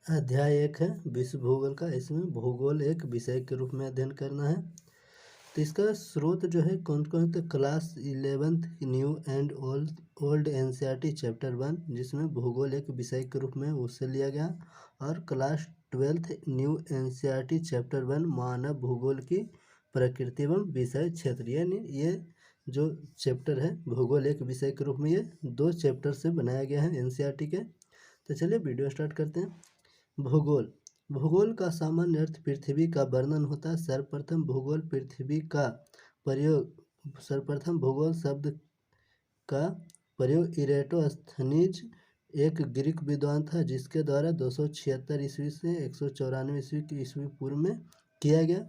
अध्याय 1 है विश्व भूगोल का। इसमें भूगोल एक विषय के रूप में अध्ययन करना है। तो इसका स्रोत जो है कौन कौन, तो class 11th new and old NCERT chapter 1, जिसमें भूगोल एक विषय के रूप में उससे लिया गया, और class 12th new NCERT chapter 1 मानव भूगोल की प्रकृति एवं विषय क्षेत्र। यानी ये जो चैप्टर है भूगोल एक विषय के रूप में, ये 2 चैप्टर से बनाया गया है एनसीईआरटी के। तो चलिए वीडियो स्टार्ट करते हैं। भूगोल। भूगोल का सामान्य अर्थ पृथ्वी का वर्णन होता है। सर्वप्रथम भूगोल शब्द का प्रयोग इरेटोस्थनीज, एक ग्रीक विद्वान था, जिसके द्वारा 276 ईस्वी से 194 ईस्वी पूर्व में किया गया।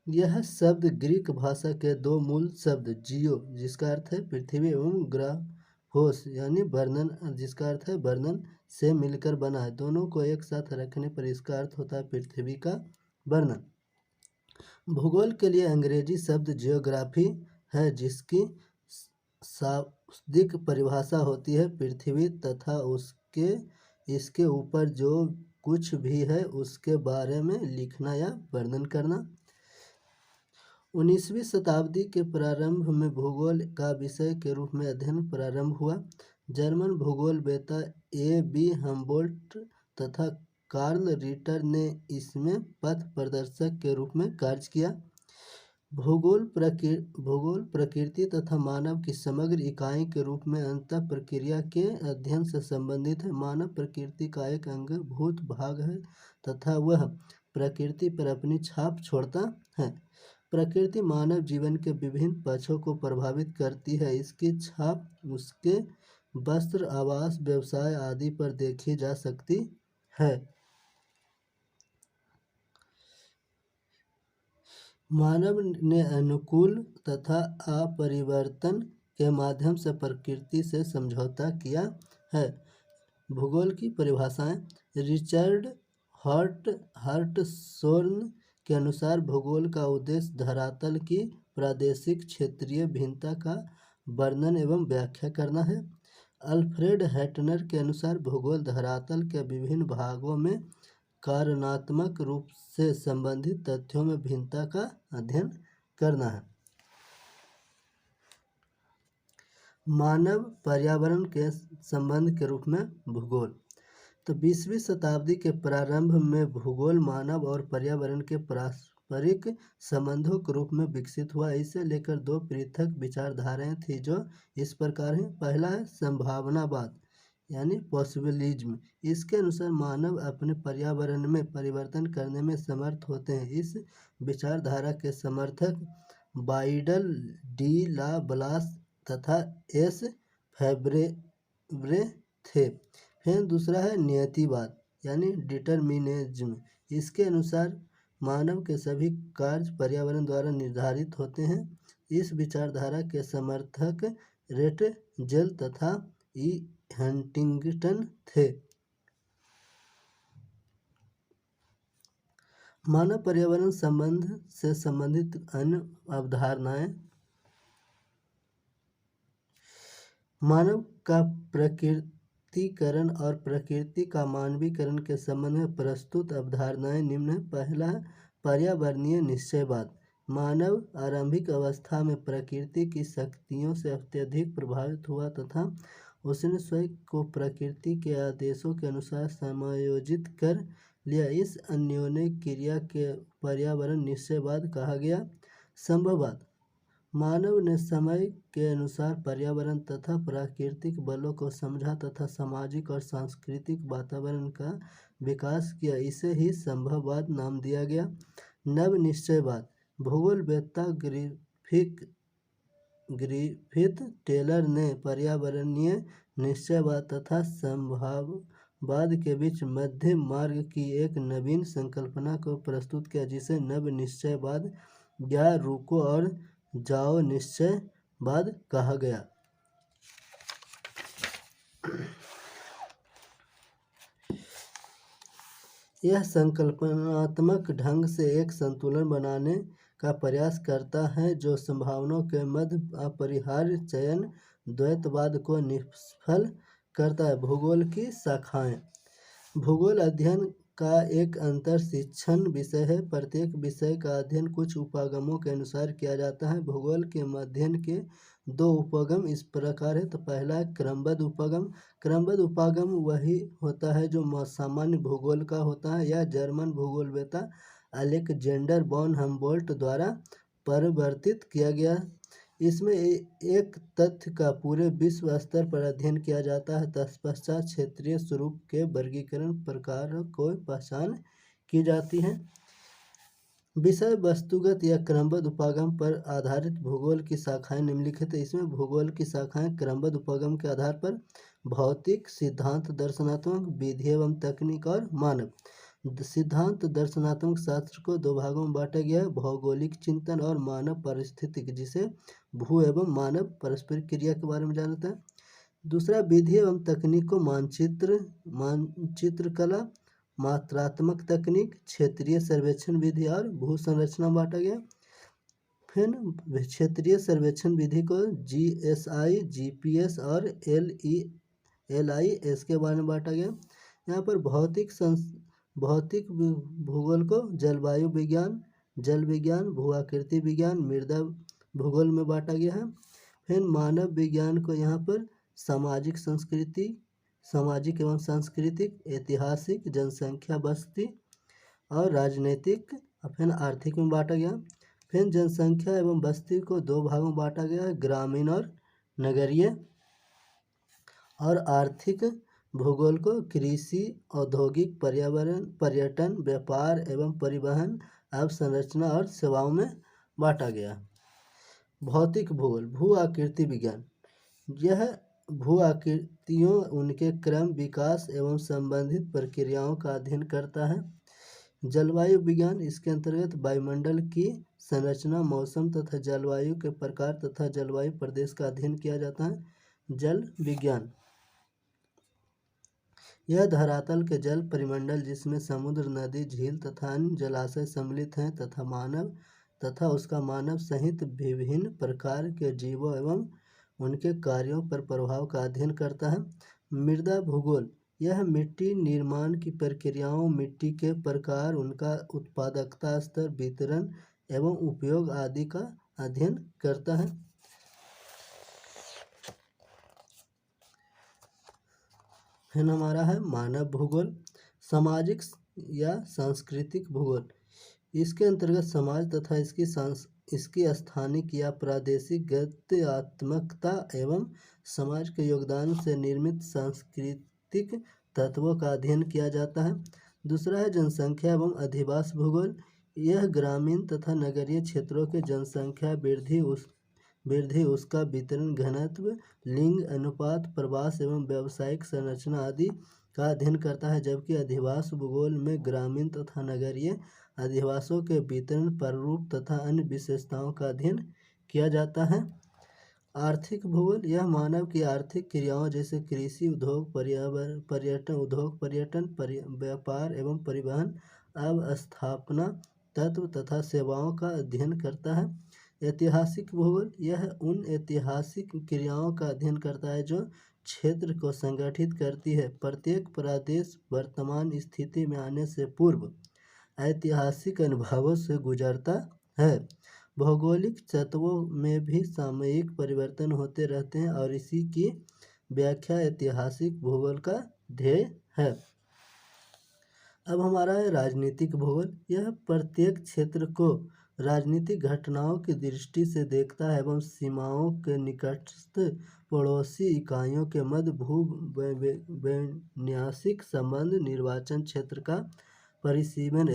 यह शब्द ग्रीक भाषा के 2 मूल शब्द जियो, जिसका अर्थ है पृथ्वी, एवं ग्राफोस यानी वर्णन, जिसका अर्थ है वर्णन, से मिलकर बना है। दोनों को एक साथ रखने पर इसका अर्थ होता है पृथ्वी का वर्णन। भूगोल के लिए अंग्रेजी शब्द जियोग्राफी है, जिसकी शाब्दिक परिभाषा होती है पृथ्वी तथा इसके ऊपर जो कुछ भी है उसके बारे में लिखना या वर्णन करना। 19वीं शताब्दी के प्रारंभ में भूगोल का विषय के रूप में अध्ययन प्रारंभ हुआ। German भूगोलवेत्ता AB. हम्बोल्ट तथा कार्ल रिटर ने इसमें पथ प्रदर्शक के रूप में कार्य किया। भूगोल प्रकृति तथा मानव की समग्र इकाई के रूप में अंतः प्रक्रिया के अध्ययन से संबंधित है। मानव प्रकृति का एक अंगभूत भाग है तथा वह प्रकृति पर अपनी छाप छोड़ता है। प्रकृति मानव जीवन के विभिन्न पक्षों को प्रभावित करती है। इसकी छाप उसके वस्त्र, आवास, व्यवसाय आदि पर देखी जा सकती है। मानव ने अनुकूल तथा अपरिवर्तन के माध्यम से प्रकृति से समझौता किया है। भूगोल की परिभाषाएं। रिचर्ड हर्टशोर्न के अनुसार भूगोल का उद्देश्य धरातल की प्रादेशिक क्षेत्रीय भिन्नता का वर्णन एवं व्याख्या करना है। अल्फ्रेड हैटनर के अनुसार भूगोल धरातल के विभिन्न भागों में कारणात्मक रूप से संबंधित तथ्यों में भिन्नता का अध्ययन करना है। मानव पर्यावरण के संबंध के रूप में भूगोल। तो 20वीं शताब्दी के प्रारंभ में भूगोल मानव और पर्यावरण के पारस्परिक संबंधों के रूप में विकसित हुआ। इसे लेकर 2 पृथक विचारधाराएं थी जो इस प्रकार हैं। पहला है संभावनावाद यानी पॉसिबिलिज्म। इसके अनुसार मानव अपने पर्यावरण में परिवर्तन करने में समर्थ होते हैं। इस विचारधारा के समर्थक बाइडल, डी ला ब्लास तथा एस फैब्रे थे। फिर दूसरा है नियतिवाद यानी डिटर्मिनिज्म। इसके अनुसार मानव के सभी कार्य पर्यावरण द्वारा निर्धारित होते हैं। इस विचारधारा के समर्थक रेटजेल तथा ई हंटिंगटन थे। मानव पर्यावरण संबंध से संबंधित अन्य अवधारणाएं। मानव का प्रकृतिकरण और प्रकृति का मानवीकरण के संबंध में प्रस्तुत अवधारणाएं निम्न है। पहला है पर्यावरणीय निश्चयवाद। मानव आरंभिक अवस्था में प्रकृति की शक्तियों से अत्यधिक प्रभावित हुआ तथा उसने स्वयं को प्रकृति के आदेशों के अनुसार समायोजित कर लिया। इस अन्योन्य क्रिया के पर्यावरण निश्चयवाद कहा गया। संभववाद। मानव ने समय के अनुसार पर्यावरण तथा प्राकृतिक बलों को समझा तथा सामाजिक और सांस्कृतिक वातावरण का विकास किया। इसे ही संभववाद नाम दिया गया। नव निश्चयवाद। भूगोलवेत्ता ग्रिफिथ टेलर ने पर्यावरणीय निश्चयवाद तथा संभववाद के बीच मध्य मार्ग की एक नवीन संकल्पना को प्रस्तुत किया, जिसे नव निश्चयवाद या रुको और जाओ निश्चयवाद कहा गया। यह संकल्पनात्मक ढंग से एक संतुलन बनाने का प्रयास करता है जो संभावनाओं के मध्य अपरिहार्य चयन द्वैतवाद को निष्फल करता है। भूगोल की शाखाएं। भूगोल अध्ययन का एक अंतर शिक्षण विषय है। प्रत्येक विषय का अध्ययन कुछ उपागमों के अनुसार किया जाता है। भूगोल के अध्ययन के दो उपगम इस प्रकार है। तो पहला है क्रमबद्ध उपागम। क्रमबद्ध उपागम वही होता है जो सामान्य भूगोल का होता है। यह जर्मन भूगोलवेत्ता अलेक्जेंडर वॉन हम्बोल्ट द्वारा परिवर्तित किया गया। इसमें एक तथ्य का पूरे विश्व स्तर पर अध्ययन किया जाता है। तत्पश्चात क्षेत्रीय स्वरूप के वर्गीकरण प्रकार को पहचान की जाती है। विषय वस्तुगत या क्रमबद्ध उपागम पर आधारित भूगोल की शाखाएं निम्नलिखित है। इसमें भूगोल की शाखाएं क्रमबद्ध उपागम के आधार पर भौतिक, सिद्धांत, दर्शनात्मक, विधि एवं तकनीक और मानव। सिद्धांत दर्शनात्मक शास्त्र को दो भागों में बांटा गया है, भौगोलिक चिंतन और मानव पारिस्थितिक, जिसे भू एवं मानव पारस्परिक क्रिया के बारे में जानता है। दूसरा विधि एवं तकनीक को मानचित्र कला, मात्रात्मक तकनीक, क्षेत्रीय सर्वेक्षण विधि और भू संरचना बांटा गया। फिर क्षेत्रीय सर्वेक्षण विधि को GSI, GPS और LIS के बारे में बांटा गया। यहाँ पर भौतिक भूगोल को जलवायु विज्ञान, जल विज्ञान, भू आकृति विज्ञान, मृदा भूगोल में बांटा गया है। फिर मानव विज्ञान को यहाँ पर सामाजिक एवं सांस्कृतिक, ऐतिहासिक, जनसंख्या, बस्ती और राजनीतिक, फिर आर्थिक में बांटा गया। फिर जनसंख्या एवं बस्ती को दो भागों में बांटा गया है, ग्रामीण और नगरीय। और आर्थिक भूगोल को कृषि, औद्योगिक, पर्यावरण, पर्यटन, व्यापार एवं परिवहन, अवसंरचना और सेवाओं में बांटा गया। भौतिक भूगोल, भू आकृति विज्ञान, यह भू आकृतियों, उनके क्रम, विकास एवं संबंधित प्रक्रियाओं का अध्ययन करता है। जलवायु विज्ञान, इसके अंतर्गत वायुमंडल की संरचना, मौसम तथा जलवायु के प्रकार तथा जलवायु प्रदेश का अध्ययन किया जाता है। जल विज्ञान, यह धरातल के जल परिमंडल, जिसमें समुद्र, नदी, झील तथा अन्य जलाशय सम्मिलित हैं, तथा उसका मानव सहित विभिन्न प्रकार के जीवों एवं उनके कार्यों पर प्रभाव का अध्ययन करता है। मृदा भूगोल, यह मिट्टी निर्माण की प्रक्रियाओं, मिट्टी के प्रकार, उनका उत्पादकता स्तर, वितरण एवं उपयोग आदि का अध्ययन करता है। फिर हमारा है मानव भूगोल, सामाजिक या सांस्कृतिक भूगोल। इसके अंतर्गत समाज तथा इसकी स्थानिक या प्रादेशिक गत्यात्मकता एवं समाज के योगदान से निर्मित सांस्कृतिक तत्वों का अध्ययन किया जाता है। दूसरा है जनसंख्या एवं अधिवास भूगोल, यह ग्रामीण तथा नगरीय क्षेत्रों के जनसंख्या वृद्धि, उसका वितरण, घनत्व, लिंग अनुपात, प्रवास एवं व्यावसायिक संरचना आदि का अध्ययन करता है। जबकि अधिवास भूगोल में ग्रामीण तथा नगरीय अधिवासों के वितरण, प्रारूप तथा अन्य विशेषताओं का अध्ययन किया जाता है। आर्थिक भूगोल, यह मानव की आर्थिक क्रियाओं जैसे कृषि, उद्योग, पर्यटन, व्यापार एवं परिवहन, अवस्थापना, तत्व तथा सेवाओं का अध्ययन करता है। ऐतिहासिक भूगोल, यह उन ऐतिहासिक क्रियाओं का अध्ययन करता है जो क्षेत्र को संगठित करती है। प्रत्येक प्रदेश वर्तमान स्थिति में आने से पूर्व ऐतिहासिक अनुभवों से गुजरता है। भौगोलिक तत्वों में भी सामयिक परिवर्तन होते रहते हैं और इसी की व्याख्या ऐतिहासिक भूगोल का ध्येय है। अब हमारा है राजनीतिक भूगोल, यह प्रत्येक क्षेत्र को राजनीतिक घटनाओं की दृष्टि से देखता है एवं सीमाओं के निकटस्थ पड़ोसी इकाइयों के मध्य भूवैन्यासिक संबंध, निर्वाचन क्षेत्र का परिसीमन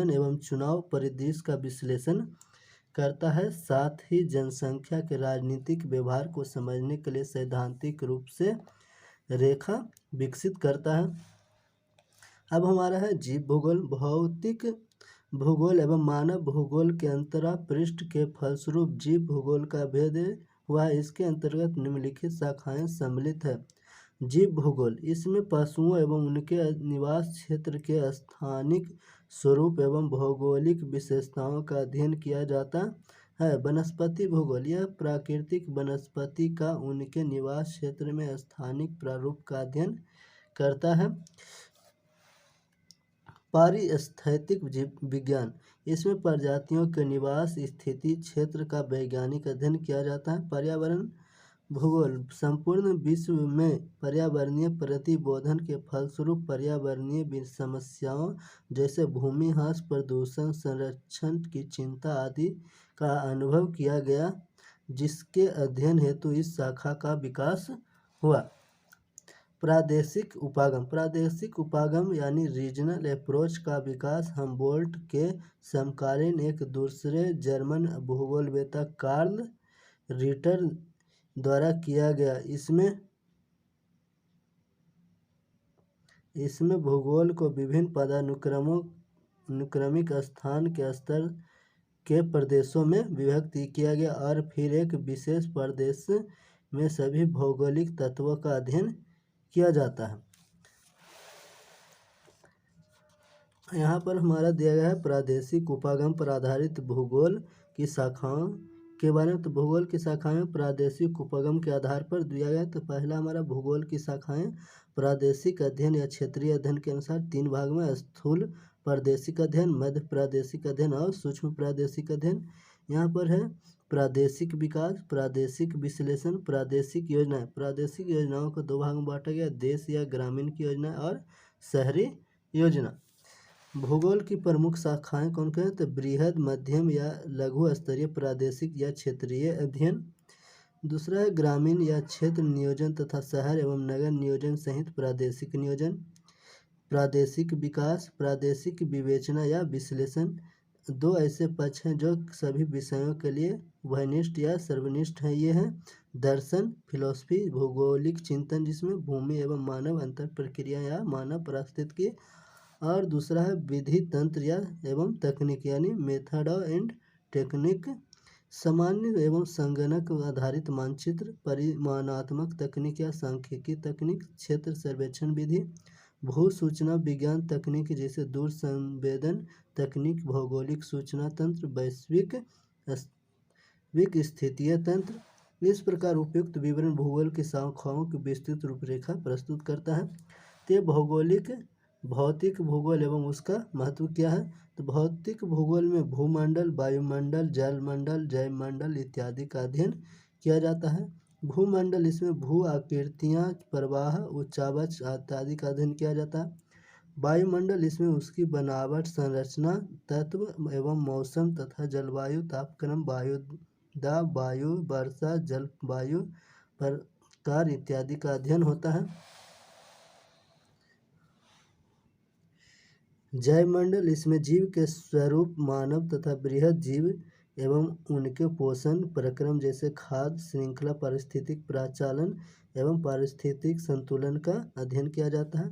एवं चुनाव परिदृश्य का विश्लेषण करता है। साथ ही जनसंख्या के राजनीतिक व्यवहार को समझने के लिए सैद्धांतिक रूप से रेखा विकसित करता है। अब हमारा है जीव भूगोल, भौतिक भूगोल एवं मानव भूगोल के अंतरा पृष्ठ के फलस्वरूप जीव भूगोल का भेद हुआ। इसके अंतर्गत निम्नलिखित शाखाएं सम्मिलित है। जीव भूगोल, इसमें पशुओं एवं उनके निवास क्षेत्र के स्थानिक स्वरूप एवं भौगोलिक विशेषताओं का अध्ययन किया जाता है। वनस्पति भूगोल, यह प्राकृतिक वनस्पति का उनके निवास क्षेत्र में स्थानिक प्रारूप का अध्ययन करता है। पारिस्थितिक विज्ञान, इसमें प्रजातियों के निवास स्थिति क्षेत्र का वैज्ञानिक अध्ययन किया जाता है। पर्यावरण भूगोल, संपूर्ण विश्व में पर्यावरणीय प्रतिबोधन के फलस्वरूप पर्यावरणीय समस्याओं जैसे भूमि ह्रास, प्रदूषण, संरक्षण की चिंता आदि का अनुभव किया गया, जिसके अध्ययन हेतु इस शाखा का विकास हुआ। प्रादेशिक उपागम, प्रादेशिक उपागम यानी रीजनल अप्रोच का विकास हम्बोल्ट के समकालीन एक दूसरे जर्मन भूगोलवेत्ता कार्ल रिटर द्वारा किया गया। इसमें भूगोल को विभिन्न पदानुक्रमिक स्थान के स्तर के प्रदेशों में विभक्त किया गया और फिर एक विशेष प्रदेश में सभी भौगोलिक तत्वों का अध्ययन किया जाता है। यहाँ पर हमारा दिया गया है प्रादेशिक उपागम पर आधारित भूगोल की शाखाओं के बारे में। तो भूगोल की शाखाएं प्रादेशिक उपागम के आधार पर दिया गया। तो पहला हमारा भूगोल की शाखाएं प्रादेशिक अध्ययन या क्षेत्रीय अध्ययन के अनुसार 3 भाग में: स्थूल प्रादेशिक अध्ययन, मध्य प्रादेशिक अध्ययन और सूक्ष्म प्रादेशिक अध्ययन। यहाँ पर है प्रादेशिक विकास, प्रादेशिक विश्लेषण, प्रादेशिक योजनाएं। प्रादेशिक योजनाओं को 2 भाग में बांटा गया: देश या ग्रामीण की योजना और शहरी योजना। भूगोल की प्रमुख शाखाएं कौन कौन हैं? तो बृहद, मध्यम या लघु स्तरीय प्रादेशिक या क्षेत्रीय अध्ययन। दूसरा है ग्रामीण या क्षेत्र नियोजन तथा शहर एवं नगर नियोजन सहित प्रादेशिक नियोजन। प्रादेशिक विकास, प्रादेशिक विवेचना या विश्लेषण। 2 ऐसे पक्ष हैं जो सभी विषयों के लिए उभयनिष्ठ या सर्वनिष्ठ हैं। ये हैं दर्शन, फिलॉसफी, भौगोलिक चिंतन जिसमें भूमि एवं मानव अंतर प्रक्रिया या मानव पारिस्थितिकी, और दूसरा है विधि तंत्र या एवं तकनीक यानी मेथड एंड टेक्निक। सामान्य एवं संगणक आधारित मानचित्र, परिमाणात्मक तकनीक या सांख्यिकी तकनीक, क्षेत्र सर्वेक्षण विधि, भू सूचना विज्ञान तकनीक जैसे दूर संवेदन तकनीक, भौगोलिक सूचना तंत्र, वैश्विक स्थितीय तंत्र। इस प्रकार उपयुक्त विवरण भूगोल की शाखाओं की विस्तृत रूपरेखा प्रस्तुत करता है। तो भौतिक भूगोल एवं उसका महत्व क्या है? तो भौतिक भूगोल में भूमंडल, वायुमंडल, जलमंडल, जैवमंडल इत्यादि का अध्ययन किया जाता है। भूमंडल, इसमें भू आकृतियाँ, प्रवाह, उच्चावच इत्यादि का अध्ययन किया जाता है। वायुमंडल, इसमें उसकी बनावट, संरचना, तत्व एवं मौसम तथा जलवायु, तापक्रम, वायुदाब, वायु वर्षा, जलवायु प्रकार इत्यादि का अध्ययन होता है। जैवमंडल, इसमें जीव के स्वरूप, मानव तथा बृहद जीव एवं उनके पोषण प्रक्रम जैसे खाद्य श्रृंखला, पारिस्थितिक प्रचालन एवं पारिस्थितिक संतुलन का अध्ययन किया जाता है।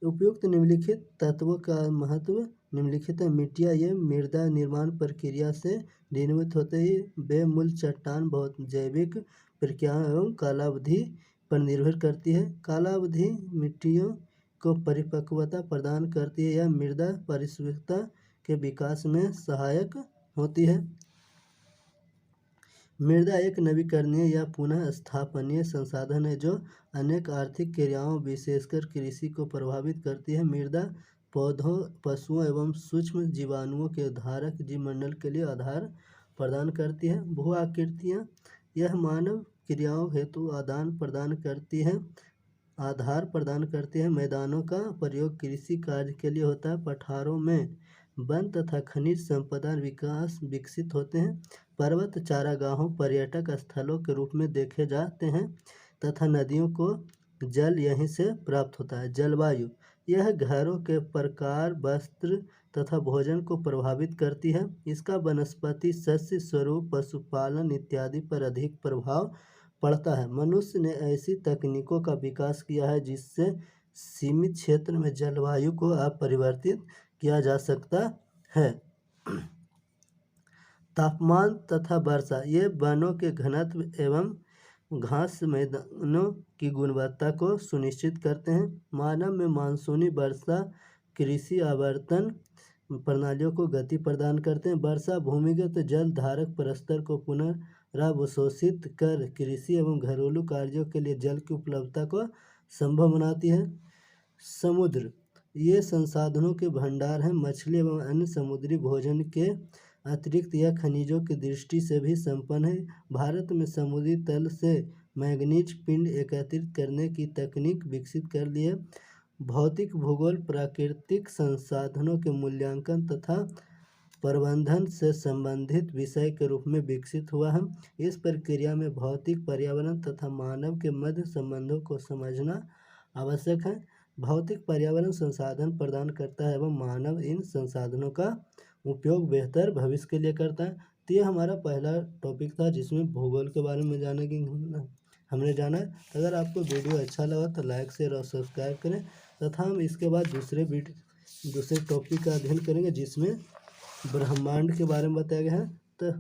उपयुक्त निम्नलिखित तत्वों का महत्व निम्नलिखित है। मिट्टियाँ, ये मृदा निर्माण प्रक्रिया से निर्मित होते ही वे मूल चट्टान बहुत जैविक प्रक्रियाओं एवं कालावधि पर निर्भर करती है। कालावधि मिट्टियों को परिपक्वता प्रदान करती है या मृदा परिशुद्धता के विकास में सहायक होती है। मृदा एक नवीकरणीय या पुनः स्थापनीय संसाधन है जो अनेक आर्थिक क्रियाओं विशेषकर कृषि को प्रभावित करती है। मृदा पौधों, पशुओं एवं सूक्ष्म जीवाणुओं के धारक जीवमंडल के लिए आधार प्रदान करती है। भू आकृतियाँ, यह मानव क्रियाओं हेतु आधार प्रदान करती है। मैदानों का प्रयोग कृषि कार्य के लिए होता है। पठारों में वन तथा खनिज संपदा विकसित होते हैं। पर्वत चारागाहों पर्यटक स्थलों के रूप में देखे जाते हैं तथा नदियों को जल यहीं से प्राप्त होता है। जलवायु, यह घरों के प्रकार, वस्त्र तथा भोजन को प्रभावित करती है। इसका वनस्पति, सस्य स्वरूप, पशुपालन इत्यादि पर अधिक प्रभाव पड़ता है। मनुष्य ने ऐसी तकनीकों का विकास किया है जिससे सीमित क्षेत्र में जलवायु को अपरिवर्तित किया जा सकता है। तापमान तथा वर्षा, ये वनों के घनत्व एवं घास मैदानों की गुणवत्ता को सुनिश्चित करते हैं। मानव में मानसूनी वर्षा, कृषि आवर्तन, प्रणालियों को गति प्रदान करते हैं। वर्षा भूमिगत जल धारक परस्तर को पुनरावशोषित कर कृषि एवं घरेलू कार्यों के लिए जल की उपलब्धता को संभव बनाती है। समुद्र, ये संसाधनों के भंडार हैं। मछली एवं अन्य समुद्री भोजन के अतिरिक्त यह खनिजों की दृष्टि से भी संपन्न है। भारत में समुद्री तल से मैंगनीज पिंड एकत्रित करने की तकनीक विकसित कर ली है। भौतिक भूगोल प्राकृतिक संसाधनों के मूल्यांकन तथा प्रबंधन से संबंधित विषय के रूप में विकसित हुआ है। इस प्रक्रिया में भौतिक पर्यावरण तथा मानव के मध्य संबंधों को समझना आवश्यक है। भौतिक पर्यावरण संसाधन प्रदान करता है एवं मानव इन संसाधनों का उपयोग बेहतर भविष्य के लिए करता है। तो ये हमारा पहला टॉपिक था जिसमें भूगोल के बारे में हमने जाना है। अगर आपको वीडियो अच्छा लगा तो लाइक शेयर और सब्सक्राइब करें तथा हम इसके बाद दूसरे टॉपिक का अध्ययन करेंगे जिसमें ब्रह्मांड के बारे में बताया गया है। तो